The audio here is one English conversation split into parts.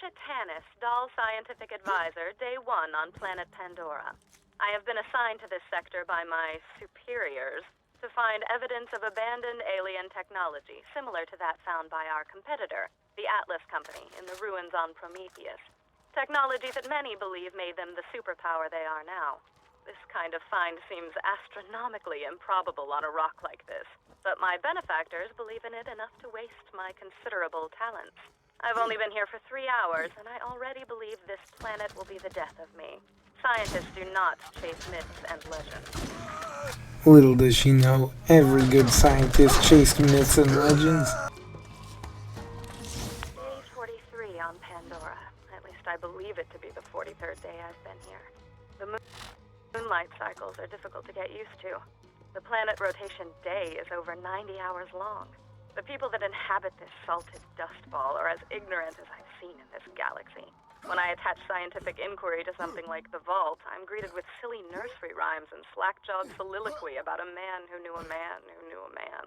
to Tannis, Doll Scientific Advisor, Day 1 on planet Pandora. I have been assigned to this sector by my superiors to find evidence of abandoned alien technology, similar to that found by our competitor, the Atlas Company, in the ruins on Prometheus. Technology that many believe made them the superpower they are now. This kind of find seems astronomically improbable on a rock like this, but my benefactors believe in it enough to waste my considerable talents. I've only been here for 3 hours, and I already believe this planet will be the death of me. Scientists do not chase myths and legends. Little does she know, every good scientist chased myths and legends. Day 43 on Pandora. At least I believe it to be the 43rd day I've been here. The moonlight cycles are difficult to get used to. The planet rotation day is over 90 hours long. The people that inhabit this salted dust ball are as ignorant as I've seen in this galaxy. When I attach scientific inquiry to something like the Vault, I'm greeted with silly nursery rhymes and slack-jawed soliloquy about a man who knew a man who knew a man.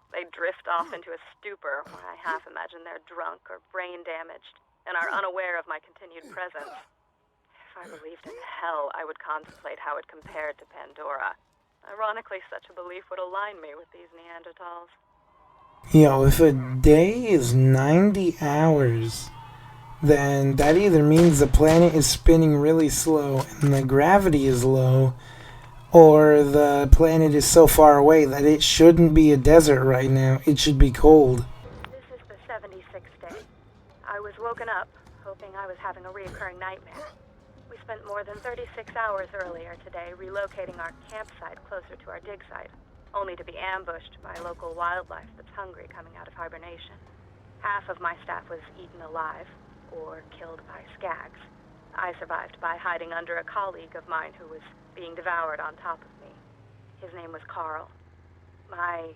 They drift off into a stupor where I half imagine they're drunk or brain damaged and are unaware of my continued presence. If I believed in hell, I would contemplate how it compared to Pandora. Ironically, such a belief would align me with these Neanderthals. Yo, if a day is 90 hours, then that either means the planet is spinning really slow and the gravity is low, or the planet is so far away that it shouldn't be a desert right now. It should be cold. This is the 76th day. I was woken up, hoping I was having a reoccurring nightmare. We spent more than 36 hours earlier today relocating our campsite closer to our dig site, only to be ambushed by local wildlife that's hungry coming out of hibernation. Half of my staff was eaten alive, or killed by skags. I survived by hiding under a colleague of mine who was being devoured on top of me. His name was Carl. My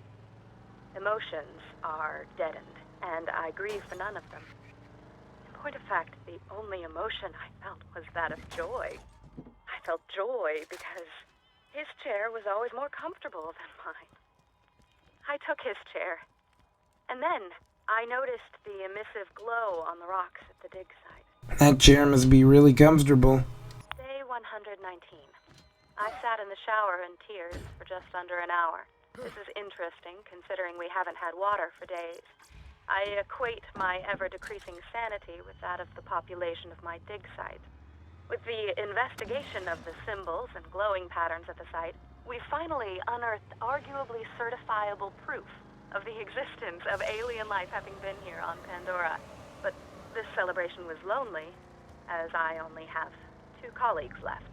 emotions are deadened, and I grieve for none of them. In point of fact, the only emotion I felt was that of joy. I felt joy because his chair was always more comfortable than mine. I took his chair, and then I noticed the emissive glow on the rocks at the dig site. That chair must be really comfortable. Day 119. I sat in the shower in tears for just under an hour. This is interesting, considering we haven't had water for days. I equate my ever-decreasing sanity with that of the population of my dig site. With the investigation of the symbols and glowing patterns at the site, we finally unearthed arguably certifiable proof of the existence of alien life having been here on Pandora. But this celebration was lonely, as I only have 2 colleagues left.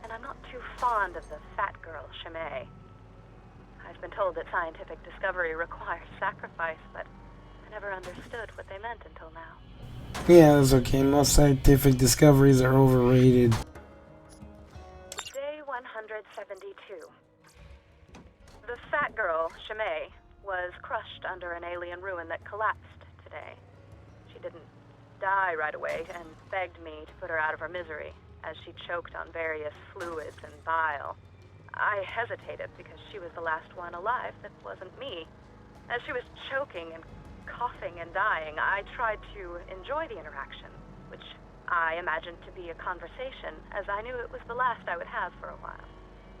And I'm not too fond of the fat girl, Chimay. I've been told that scientific discovery requires sacrifice, but I never understood what they meant until now. Yeah, that's okay. Most scientific discoveries are overrated. Day 172. The fat girl, Chimay, was crushed under an alien ruin that collapsed today. She didn't die right away and begged me to put her out of her misery as she choked on various fluids and bile. I hesitated because she was the last one alive that wasn't me. As she was choking and coughing and dying, I tried to enjoy the interaction, which I imagined to be a conversation, as I knew it was the last I would have for a while.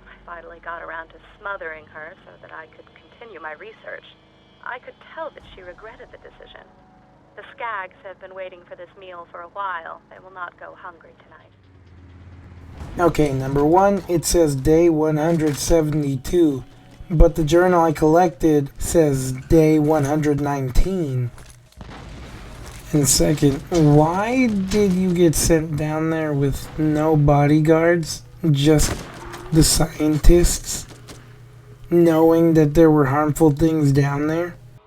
I finally got around to smothering her so that I could continue my research. I could tell that she regretted the decision. The skags have been waiting for this meal for a while. They will not go hungry tonight. Okay, number 1, it says day 172, but the journal I collected says day 119. And second, why did you get sent down there with no bodyguards, just the scientists, knowing that there were harmful things down there?